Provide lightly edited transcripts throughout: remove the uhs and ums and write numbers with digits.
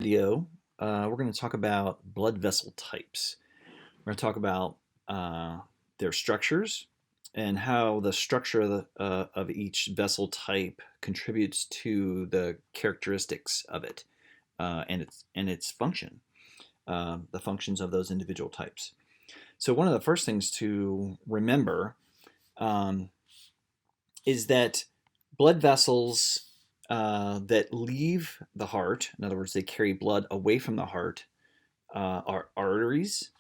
Video, we're going to talk about blood vessel types. We're going to talk about their structures and how the structure of each vessel type contributes to the characteristics of it and its function, the functions of those individual types. So one of the first things to remember um, is that blood vessels that leave the heart, in other words, they carry blood away from the heart, are arteries.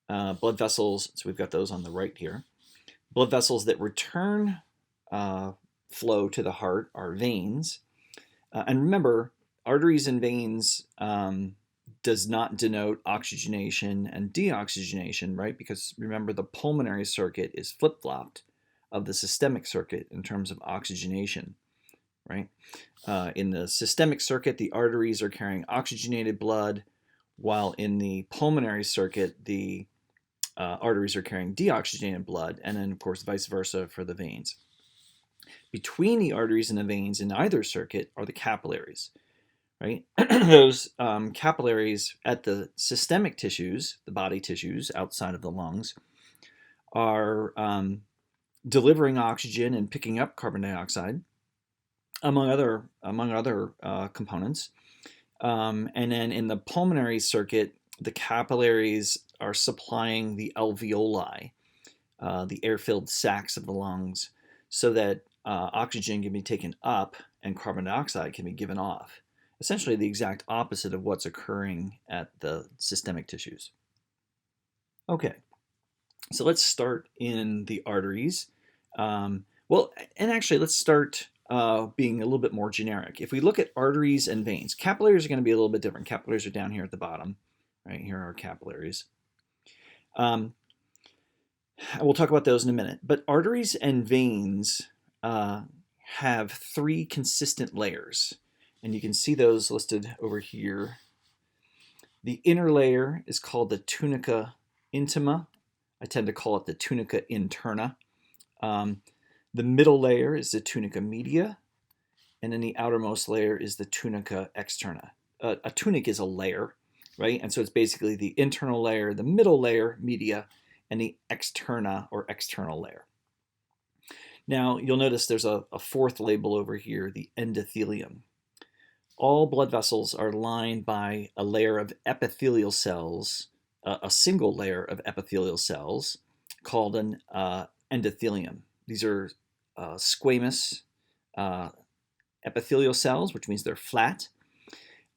Blood vessels, so we've got those on the right here. Blood vessels that return uh, flow to the heart are veins. And remember, arteries and veins does not denote oxygenation and deoxygenation, right? Because remember, the pulmonary circuit is flip flopped of the systemic circuit in terms of oxygenation, right? In the systemic circuit, the arteries are carrying oxygenated blood, while in the pulmonary circuit, the arteries are carrying deoxygenated blood, and then, of course, vice versa for the veins. Between the arteries and the veins in either circuit are the capillaries, right? Those capillaries at the systemic tissues, the body tissues outside of the lungs, are delivering oxygen and picking up carbon dioxide, among other components. And then in the pulmonary circuit, the capillaries are supplying the alveoli, the air-filled sacs of the lungs, so that oxygen can be taken up and carbon dioxide can be given off. Essentially, the exact opposite of what's occurring at the systemic tissues. Okay, so let's start in the arteries. And actually, let's start being a little bit more generic. If we look at arteries and veins, capillaries are going to be a little bit different. Capillaries are down here at the bottom, right? Here are capillaries. Um, we'll talk about those in a minute. But arteries and veins have three consistent layers, and you can see those listed over here. The inner layer is called the tunica intima. I tend to call it the tunica interna. Um, the middle layer is the tunica media, and then the outermost layer is the tunica externa. A tunic is a layer, right? And so it's basically the internal layer, the middle layer, media, and the externa or external layer. Now, you'll notice there's a fourth label over here, the endothelium. All blood vessels are lined by a layer of epithelial cells, a single layer of epithelial cells called an endothelium. These are squamous uh, epithelial cells, which means they're flat,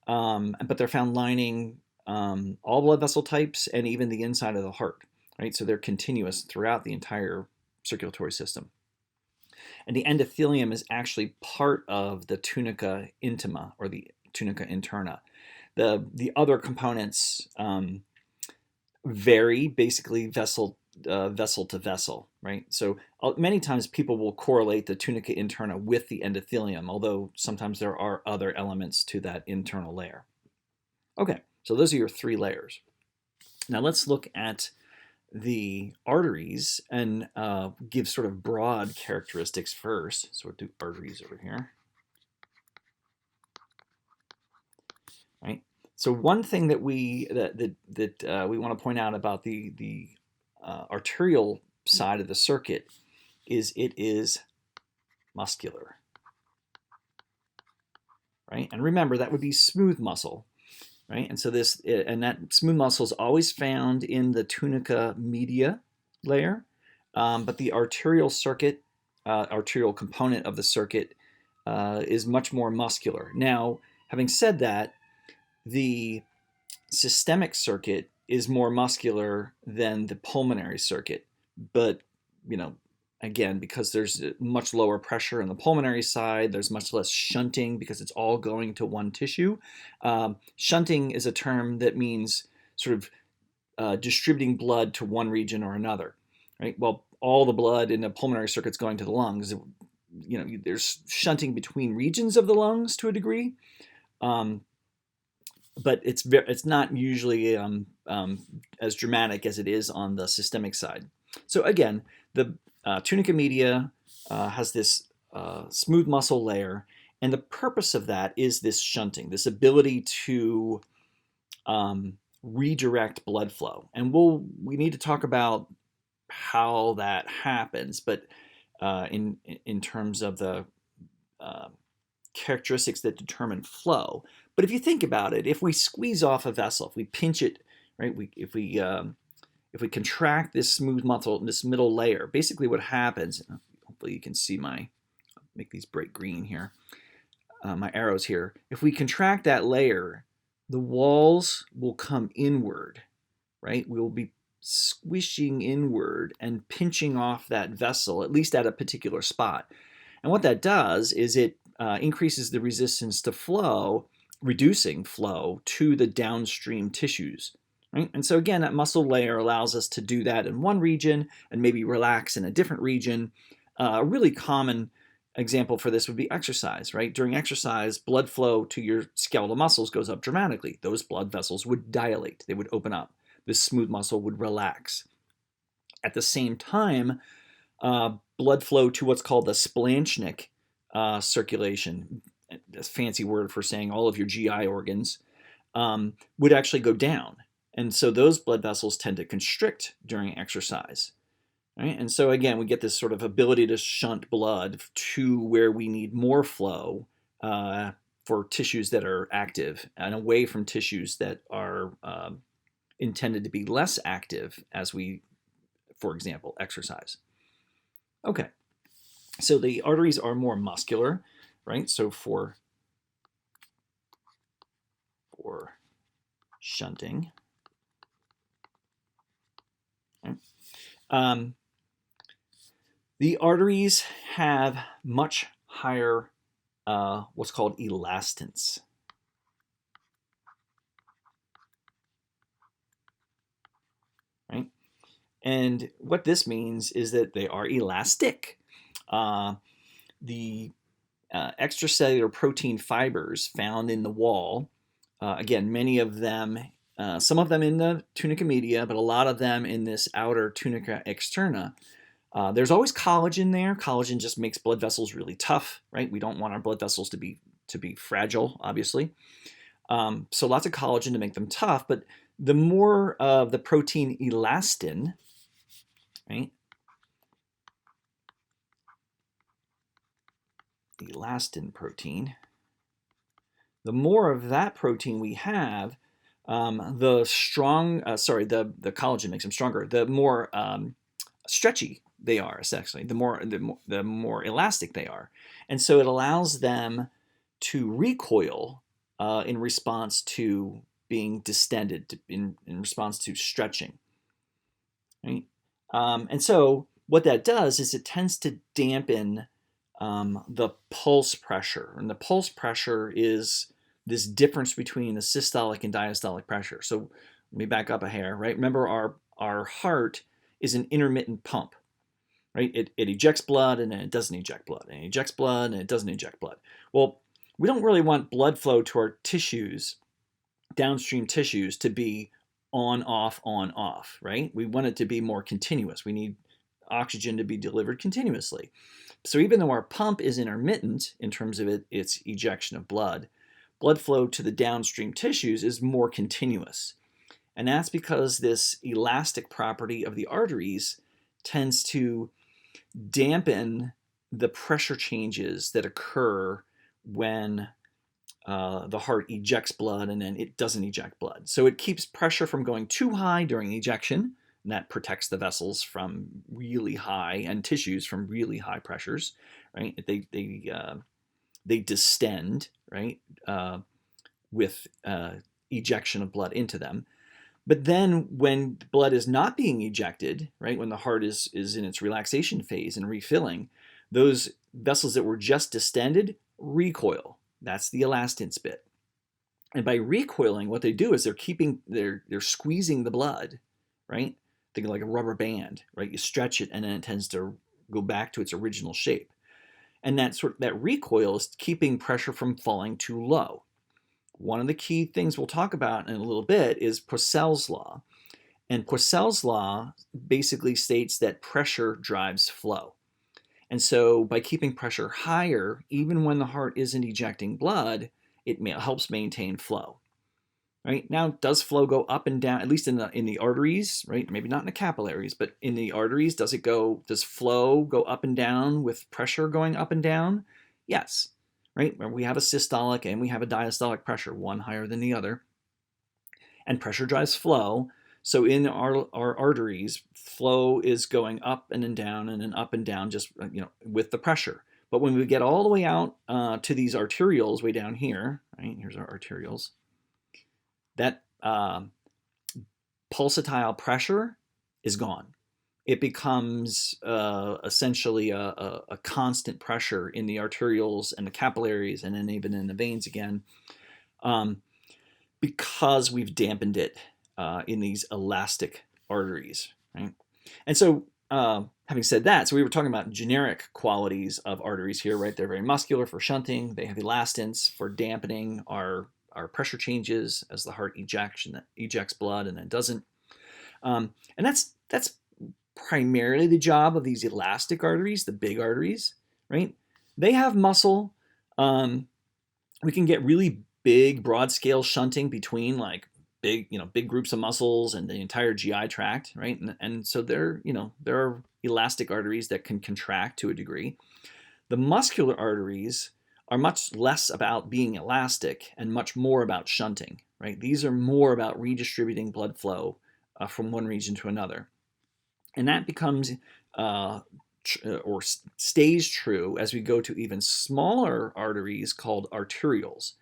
but they're found lining all blood vessel types and even the inside of the heart, right? So they're continuous throughout the entire circulatory system. And the endothelium is actually part of the tunica intima or the tunica interna. The other components vary basically vessel to vessel, right? So many times people will correlate the tunica interna with the endothelium, although sometimes there are other elements to that internal layer. Okay, so those are your three layers. Now let's look at the arteries and give sort of broad characteristics first. So we'll do arteries over here. Right. So one thing that we want to point out about the arterial side of the circuit is it is muscular, right? And remember that would be smooth muscle, right? And so that smooth muscle is always found in the tunica media layer, but the arterial circuit, arterial component of the circuit, is much more muscular. Now, having said that, the systemic circuit is more muscular than the pulmonary circuit, but you know, again, because there's much lower pressure in the pulmonary side, there's much less shunting because it's all going to one tissue. Shunting is a term that means sort of distributing blood to one region or another, right? Well, all the blood in the pulmonary circuit's going to the lungs. You know, there's shunting between regions of the lungs to a degree. But it's not usually as dramatic as it is on the systemic side. So again, the tunica media has this smooth muscle layer, And the purpose of that is this shunting, this ability to redirect blood flow. And we need to talk about how that happens, but in terms of the uh, characteristics that determine flow. But if you think about it, if we squeeze off a vessel, if we pinch it, right, if we contract this smooth muscle, this middle layer, basically what happens, hopefully you can see make these bright green here, my arrows here. If we contract that layer, the walls will come inward, right? We'll be squishing inward and pinching off that vessel, at least at a particular spot. And what that does is it increases the resistance to flow, reducing flow to the downstream tissues. Right? And so again, that muscle layer allows us to do that in one region and maybe relax in a different region. A really common example for this would be exercise, right? During exercise, blood flow to your skeletal muscles goes up dramatically. Those blood vessels would dilate, they would open up. This smooth muscle would relax. At the same time, blood flow to what's called the splanchnic circulation, a fancy word for saying all of your GI organs, would actually go down. And so those blood vessels tend to constrict during exercise. Right? And so again, we get this sort of ability to shunt blood to where we need more flow for tissues that are active and away from tissues that are intended to be less active as we, for example, exercise. Okay, so the arteries are more muscular, right? So for shunting, right? The arteries have much higher what's called elastance. Right? And what this means is that they are elastic. The extracellular protein fibers found in the wall, again, many of them, some of them in the tunica media, but a lot of them in this outer tunica externa. There's always collagen there. Collagen just makes blood vessels really tough, right? We don't want our blood vessels to be fragile, obviously. So lots of collagen to make them tough, but the more of the protein elastin, right? Elastin protein. The more of that protein we have, the collagen makes them stronger. The more stretchy they are, essentially, the more elastic they are, and so it allows them to recoil in response to being distended, in response to stretching. Right, and so what that does is it tends to dampen the pulse pressure, and the pulse pressure is this difference between the systolic and diastolic pressure. So let me back up a hair. Right, remember our heart is an intermittent pump, right? It ejects blood and then it doesn't eject blood, and it ejects blood and it doesn't eject blood. Well, we don't really want blood flow to our tissues, downstream tissues, to be on, off, right? We want it to be more continuous. We need oxygen to be delivered continuously. So even though our pump is intermittent in terms of its ejection of blood flow to the downstream tissues is more continuous. And that's because this elastic property of the arteries tends to dampen the pressure changes that occur when the heart ejects blood and then it doesn't eject blood. So it keeps pressure from going too high during ejection, and that protects the vessels from really high and tissues from really high pressures, right? They distend, right, with ejection of blood into them. But then when blood is not being ejected, right, when the heart is in its relaxation phase and refilling, those vessels that were just distended recoil. That's the elastance bit. And by recoiling, what they do is they're squeezing the blood, right? Think of like a rubber band, right? You stretch it and then it tends to go back to its original shape. And that recoil is keeping pressure from falling too low. One of the key things we'll talk about in a little bit is Poiseuille's law. And Poiseuille's law basically states that pressure drives flow. And so by keeping pressure higher, even when the heart isn't ejecting blood, it helps maintain flow. Right? Now, does flow go up and down, at least in the arteries, right? Maybe not in the capillaries, but in the arteries, does flow go up and down with pressure going up and down? Yes. Right? We have a systolic and we have a diastolic pressure, one higher than the other. And pressure drives flow. So in our arteries, flow is going up and then down and then up and down, just with the pressure. But when we get all the way out to these arterioles way down here, right? Here's our arterioles. That pulsatile pressure is gone. It becomes essentially a constant pressure in the arterioles and the capillaries, and then even in the veins again, because we've dampened it in these elastic arteries, right? And so, having said that, so we were talking about generic qualities of arteries here, right? They're very muscular for shunting. They have elastance for dampening our pressure changes as the heart ejects blood and then doesn't. And that's primarily the job of these elastic arteries, the big arteries, right? They have muscle. We can get really big, broad scale shunting between like big groups of muscles and the entire GI tract, right? And so there are elastic arteries that can contract to a degree. The muscular arteries are much less about being elastic and much more about shunting, right? These are more about redistributing blood flow from one region to another. And that becomes or stays true as we go to even smaller arteries called arterioles.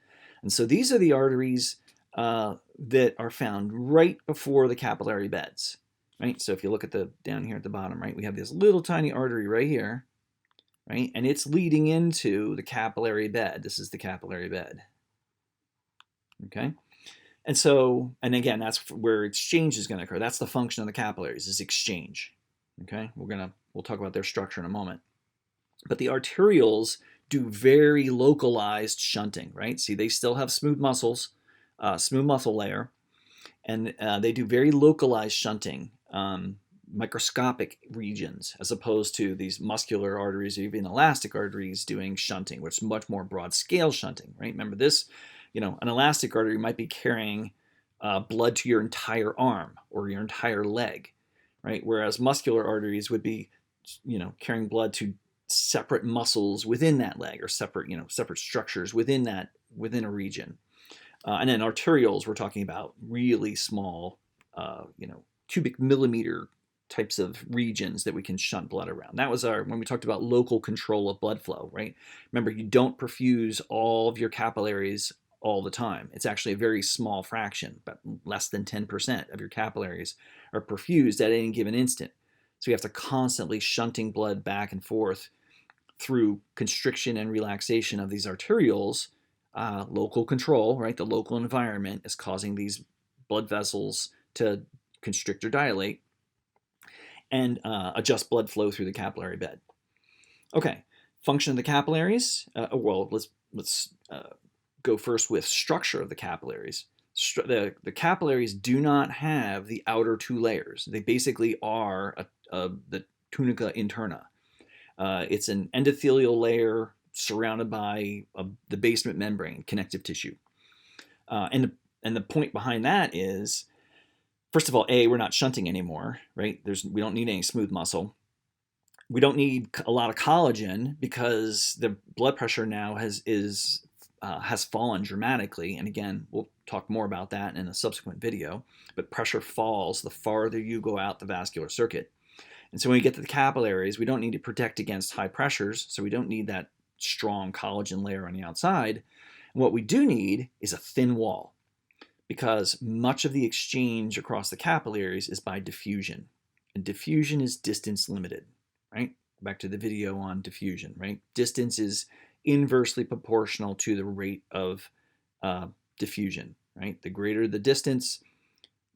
And so these are the arteries that are found right before the capillary beds, right? So if you look at down here at the bottom, right, we have this little tiny artery right here, right? And it's leading into the capillary bed. This is the capillary bed. Okay? And so, and again, that's where exchange is going to occur. That's the function of the capillaries, is exchange. Okay? We'll talk about their structure in a moment. But the arterioles do very localized shunting, right? See, they still have smooth muscle layer, and they do very localized shunting. Microscopic regions, as opposed to these muscular arteries or even elastic arteries doing shunting, which is much more broad scale shunting, right? Remember this, an elastic artery might be carrying blood to your entire arm or your entire leg, right? Whereas muscular arteries would be, carrying blood to separate muscles within that leg or separate structures within a region. And then arterioles, we're talking about really small, cubic millimeter types of regions that we can shunt blood around. That was when we talked about local control of blood flow, right? Remember, you don't perfuse all of your capillaries all the time. It's actually a very small fraction, but less than 10% of your capillaries are perfused at any given instant. So you have to constantly shunting blood back and forth through constriction and relaxation of these arterioles. Local control, right? The local environment is causing these blood vessels to constrict or dilate and adjust blood flow through the capillary bed. Okay, function of the capillaries. Well, let's go first with structure of the capillaries. The capillaries do not have the outer two layers. They basically are the tunica interna. It's an endothelial layer surrounded by the basement membrane, connective tissue. And the point behind that is, first of all, we're not shunting anymore, right? We don't need any smooth muscle. We don't need a lot of collagen because the blood pressure now has fallen dramatically. And again, we'll talk more about that in a subsequent video. But pressure falls the farther you go out the vascular circuit. And so when we get to the capillaries, we don't need to protect against high pressures. So we don't need that strong collagen layer on the outside. And what we do need is a thin wall, because much of the exchange across the capillaries is by diffusion. And diffusion is distance limited, right? Back to the video on diffusion, right? Distance is inversely proportional to the rate of diffusion, right? The greater the distance,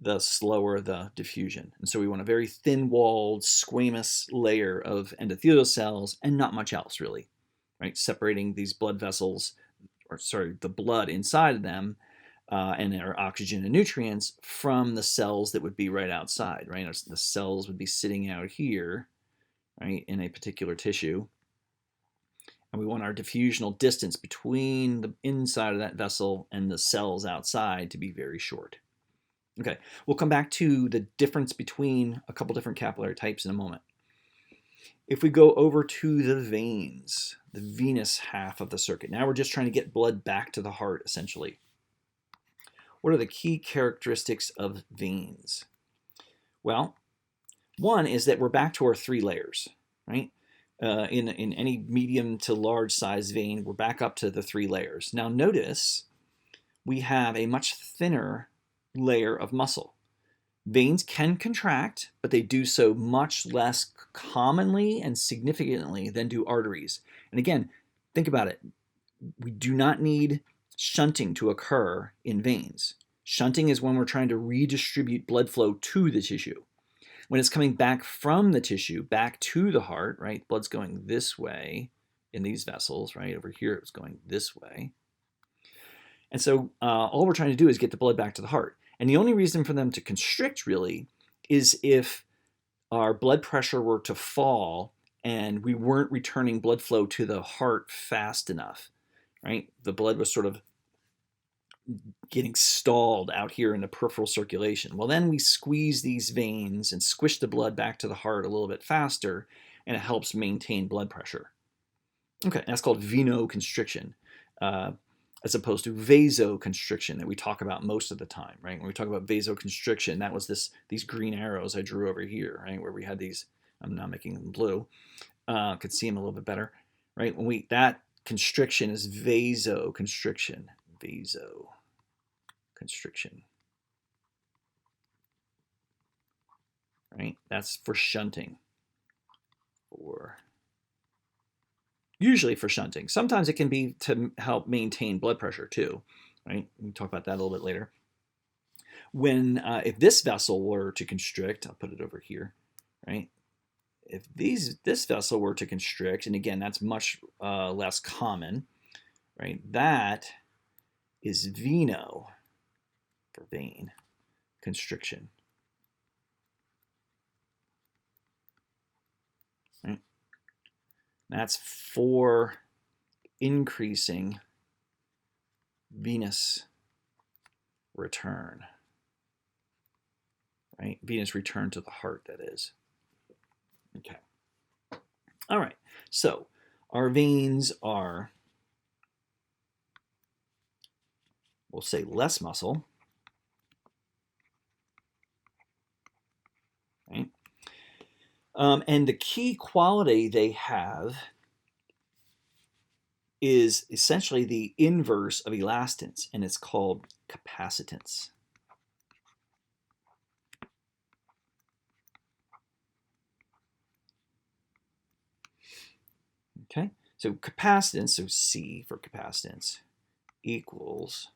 the slower the diffusion. And so we want a very thin-walled, squamous layer of endothelial cells and not much else, really, right? Separating these blood vessels, the blood inside of them, and their oxygen and nutrients from the cells that would be right outside, right? The cells would be sitting out here, right, in a particular tissue, And we want our diffusional distance between the inside of that vessel and the cells outside to be very short. Okay, we'll come back to the difference between a couple different capillary types in a moment. If we go over to the veins, the venous half of the circuit, now we're just trying to get blood back to the heart, essentially. What are the key characteristics of veins? Well, one is that we're back to our 3 layers, right? In any medium to large size vein, we're back up to the 3 layers. Now notice we have a much thinner layer of muscle. Veins can contract, but they do so much less commonly and significantly than do arteries. And again, think about it. We do not need shunting to occur in veins. Shunting is when we're trying to redistribute blood flow to the tissue. When it's coming back from the tissue, back to the heart, right? Blood's going this way in these vessels, right? Over here, it's going this way. And so all we're trying to do is get the blood back to the heart. And the only reason for them to constrict, really, is if our blood pressure were to fall and we weren't returning blood flow to the heart fast enough, right? The blood was sort of getting stalled out here in the peripheral circulation. Well, then we squeeze these veins and squish the blood back to the heart a little bit faster, and it helps maintain blood pressure. Okay, that's called venoconstriction, as opposed to vasoconstriction that we talk about most of the time, right? When we talk about vasoconstriction, that was these green arrows I drew over here, right? Where we had these, I'm now making them blue, could see them a little bit better, right? That constriction is vasoconstriction, right? That's for shunting, usually for shunting. Sometimes it can be to help maintain blood pressure too, right? We can talk about that a little bit later. When, if this vessel were to constrict, I'll put it over here, right? If this vessel were to constrict, and again, that's much less common, right? That is veno for vein constriction. Right? That's for increasing venous return, right? Venous return to the heart, that is. Okay. All right. So our veins are, we'll say, less muscle, right? And the key quality they have is essentially the inverse of elastance, and it's called capacitance. Okay, so capacitance, so C for capacitance, equals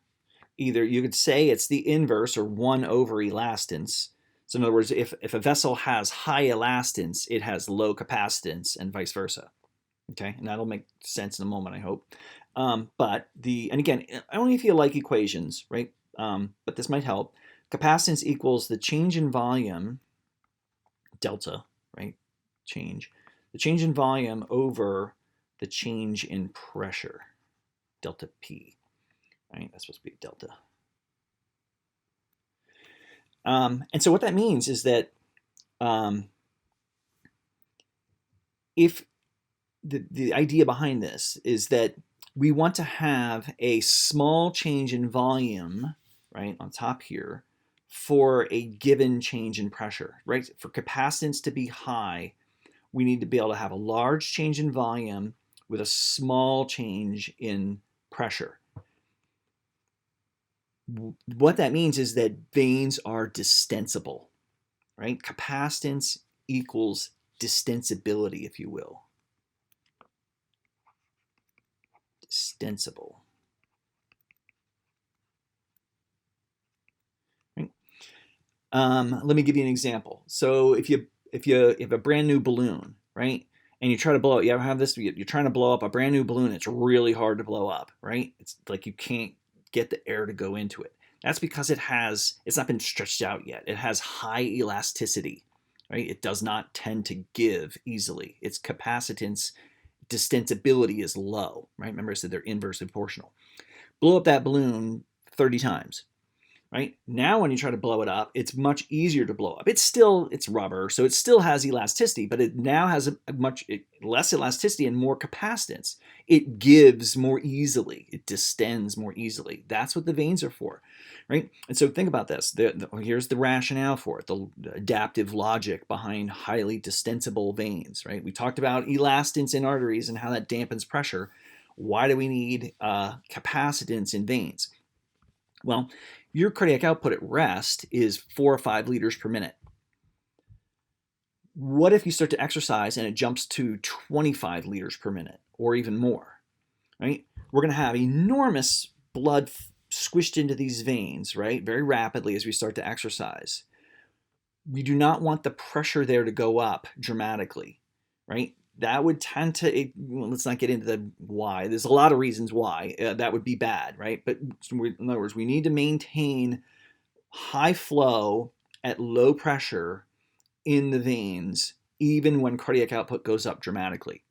either, you could say it's the inverse or 1 over elastance. So in other words, if a vessel has high elastance, it has low capacitance, and vice versa. Okay, and that'll make sense in a moment, I hope. And again, only if you like equations, right? But this might help. Capacitance equals the change in volume, delta, right? The change in volume over the change in pressure, delta P, right? That's supposed to be delta. And so what that means is that if the idea behind this is that we want to have a small change in volume, right, on top here, for a given change in pressure, right? For capacitance to be high, we need to be able to have a large change in volume with a small change in pressure. What that means is that veins are distensible, right? Capacitance equals distensibility, if you will. Distensible. Right? Let me give you an example. So if you have a brand new balloon, right, and you try to blow it, you ever have this? You're trying to blow up a brand new balloon. It's really hard to blow up, right? It's like you can't get the air to go into it. That's because it's not been stretched out yet. It has high elasticity, right? It does not tend to give easily. Its capacitance distensibility is low, right? Remember I said they're inversely proportional. Blow up that balloon 30 times, right? Now when you try to blow it up, it's much easier to blow up. It's rubber, so it still has elasticity, but it now has a much less elasticity and more capacitance. It gives more easily. It distends more easily. That's what the vanes are for, right? And so think about this. Here's the rationale for it, the adaptive logic behind highly distensible vanes, right? We talked about elastance in arteries and how that dampens pressure. Why do we need capacitance in vanes? Well, your cardiac output at rest is 4 or 5 liters per minute. What if you start to exercise and it jumps to 25 liters per minute or even more, right? We're going to have enormous blood squished into these veins, right? Very rapidly as we start to exercise. We do not want the pressure there to go up dramatically, right? That would tend to, let's not get into the why. There's a lot of reasons why that would be bad, right? But in other words, we need to maintain high flow at low pressure in the veins, even when cardiac output goes up dramatically.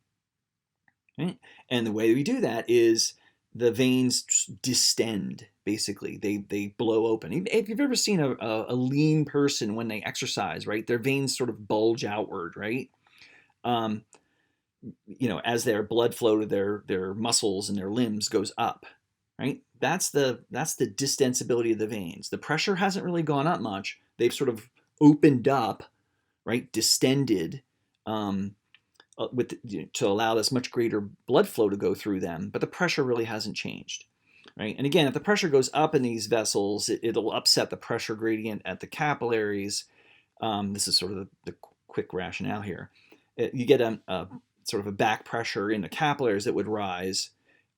Right? And the way we do that is the veins distend, basically. They blow open. If you've ever seen a lean person when they exercise, right, their veins sort of bulge outward, right? As their blood flow to their muscles and their limbs goes up, right? That's the distensibility of the veins. The pressure hasn't really gone up much. They've sort of opened up, right? Distended to allow this much greater blood flow to go through them, but the pressure really hasn't changed, right? And again, if the pressure goes up in these vessels, it'll upset the pressure gradient at the capillaries. This is sort of the quick rationale here. You get a sort of a back pressure in the capillaries that would rise,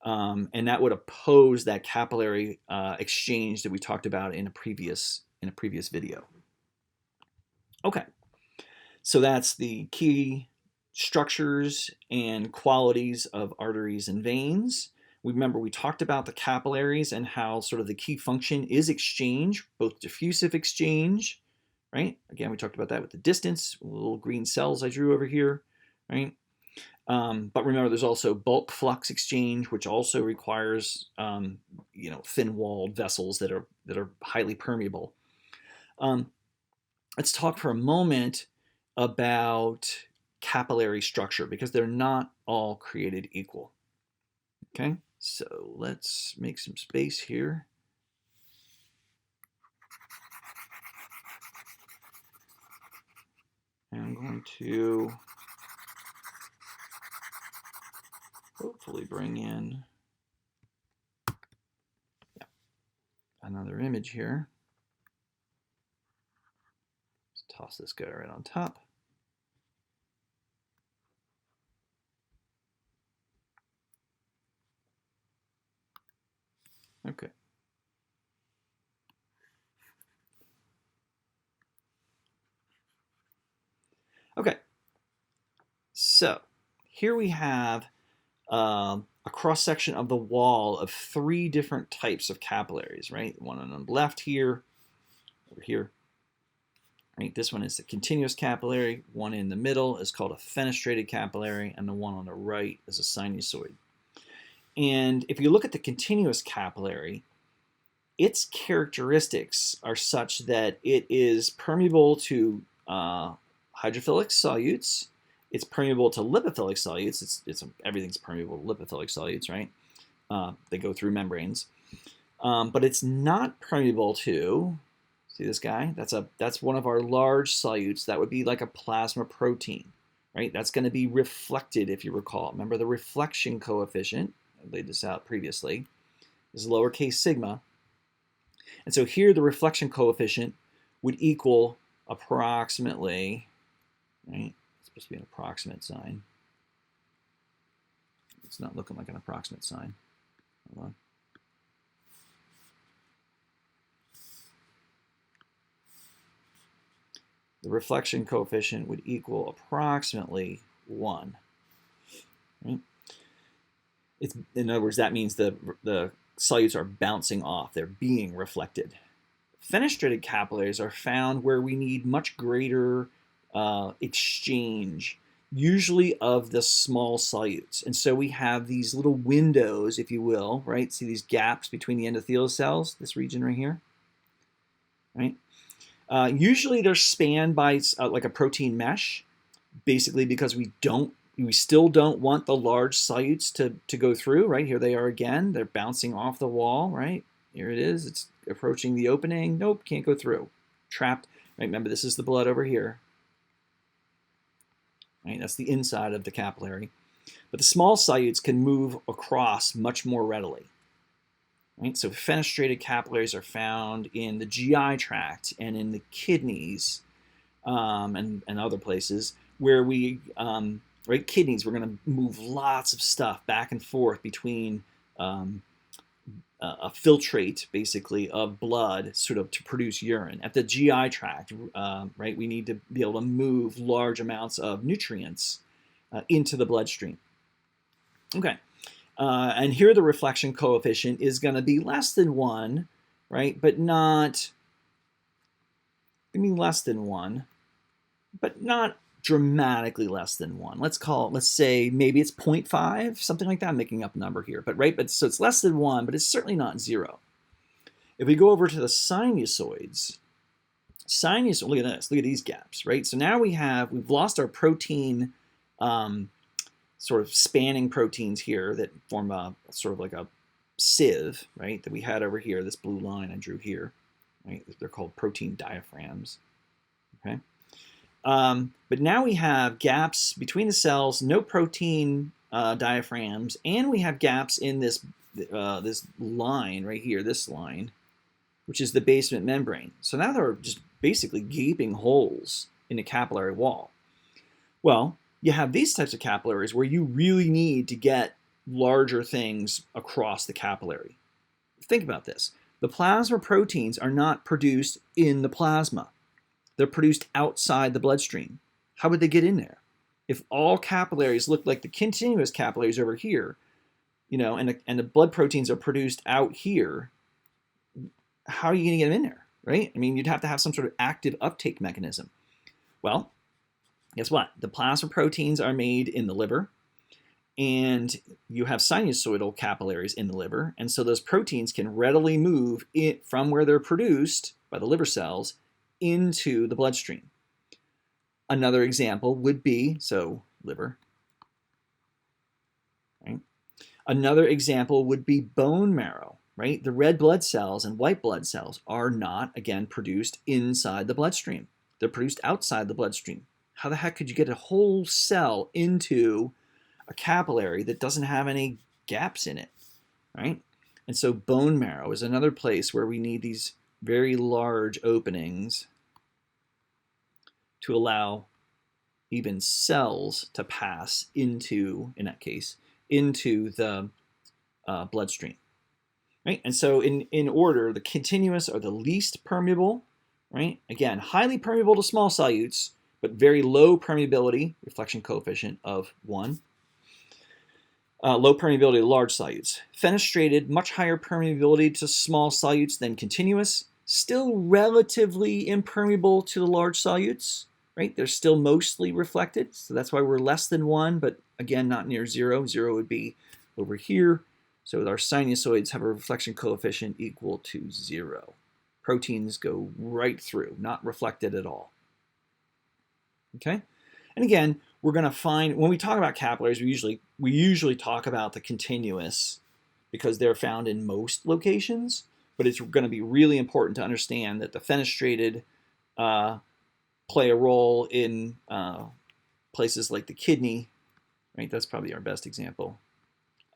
and that would oppose that capillary exchange that we talked about in a previous video. Okay, so that's the key structures and qualities of arteries and veins. Remember, we talked about the capillaries and how sort of the key function is exchange, both diffusive exchange, right? Again, we talked about that with the distance, little green cells I drew over here, right? But remember, there's also bulk flux exchange, which also requires thin-walled vessels that are highly permeable. Let's talk for a moment about capillary structure, because they're not all created equal. Okay, so let's make some space here. I'm going to hopefully bring in another image here. Let's toss this guy right on top. Okay. Okay. So here we have a cross-section of the wall of 3 different types of capillaries, right? One on the left here, over here. Right? This one is the continuous capillary. One in the middle is called a fenestrated capillary, and the one on the right is a sinusoid. And if you look at the continuous capillary, its characteristics are such that it is permeable to hydrophilic solutes. It's permeable to lipophilic solutes. Everything's permeable to lipophilic solutes, right? They go through membranes, but it's not permeable to. See this guy? That's one of our large solutes. That would be like a plasma protein, right? That's going to be reflected, if you recall. Remember the reflection coefficient? I laid this out previously. Is lowercase sigma. And so here the reflection coefficient would equal approximately, right? It's supposed to be an approximate sign. It's not looking like an approximate sign. Hold on. The reflection coefficient would equal approximately 1. Right? In other words, that means the solutes are bouncing off. They're being reflected. Fenestrated capillaries are found where we need much greater exchange. usually of the small solutes. And so we have these little windows, if you will, right? See these gaps between the endothelial cells, this region right here, right? Usually they're spanned by like a protein mesh, basically because we still don't want the large solutes to go through, right? Here they are again. They're bouncing off the wall, right? Here it is. It's approaching the opening. Nope, can't go through. Trapped. Right? Remember, this is the blood over here. Right? That's the inside of the capillary. But the small solutes can move across much more readily. Right? So fenestrated capillaries are found in the GI tract and in the kidneys and other places where we, right, kidneys, we're going to move lots of stuff back and forth between a filtrate, basically, of blood sort of to produce urine. At the GI tract, right, we need to be able to move large amounts of nutrients into the bloodstream. Okay. And here the reflection coefficient is going to be less than 1, right? But not, I mean less than 1, but not dramatically less than 1. Let's say maybe it's 0.5, something like that. I'm making up a number here, but right, so it's less than 1, but it's certainly not 0. If we go over to the sinusoids, look at this, look at these gaps, right? So now we've lost our protein, sort of spanning proteins here that form a sort of like a sieve, right? That we had over here, this blue line I drew here, right? They're called protein diaphragms, okay? But now we have gaps between the cells, no protein diaphragms, and we have gaps in this line right here, this line, which is the basement membrane. So now there are just basically gaping holes in the capillary wall. Well, you have these types of capillaries where you really need to get larger things across the capillary. Think about this. The plasma proteins are not produced in the plasma. They're produced outside the bloodstream. How would they get in there? If all capillaries look like the continuous capillaries over here, you know, and the blood proteins are produced out here, how are you going to get them in there, right? I mean, you'd have to have some sort of active uptake mechanism. Well, guess what? The plasma proteins are made in the liver, and you have sinusoidal capillaries in the liver, and so those proteins can readily move from where they're produced by the liver cells into the bloodstream. Another example would be, so liver, right? Another example would be bone marrow, right? The red blood cells and white blood cells are not, again, produced inside the bloodstream. They're produced outside the bloodstream. How the heck could you get a whole cell into a capillary that doesn't have any gaps in it, right? And so bone marrow is another place where we need these very large openings to allow even cells to pass into, in that case, into the bloodstream, right? And so in order, the continuous are the least permeable, right? Again, highly permeable to small solutes, but very low permeability, reflection coefficient of 1. Low permeability to large solutes. Fenestrated, much higher permeability to small solutes than continuous. Still relatively impermeable to the large solutes, right? They're still mostly reflected, so that's why we're less than 1, but again, not near 0. 0 would be over here. So our sinusoids have a reflection coefficient equal to 0. Proteins go right through, not reflected at all. Okay? And again, we're going to find, when we talk about capillaries, we usually talk about the continuous because they're found in most locations, but it's going to be really important to understand that the fenestrated play a role in places like the kidney, right? That's probably our best example.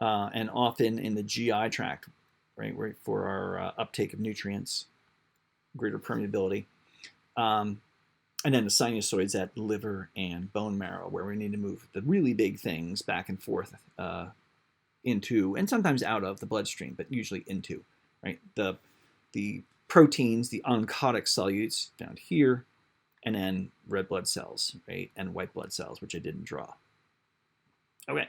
And often in the GI tract, right, for our uptake of nutrients, greater permeability. And then the sinusoids at liver and bone marrow, where we need to move the really big things back and forth into, and sometimes out of the bloodstream, but usually into, right? The proteins, the oncotic solutes down here, and then red blood cells, right? And white blood cells, which I didn't draw. Okay.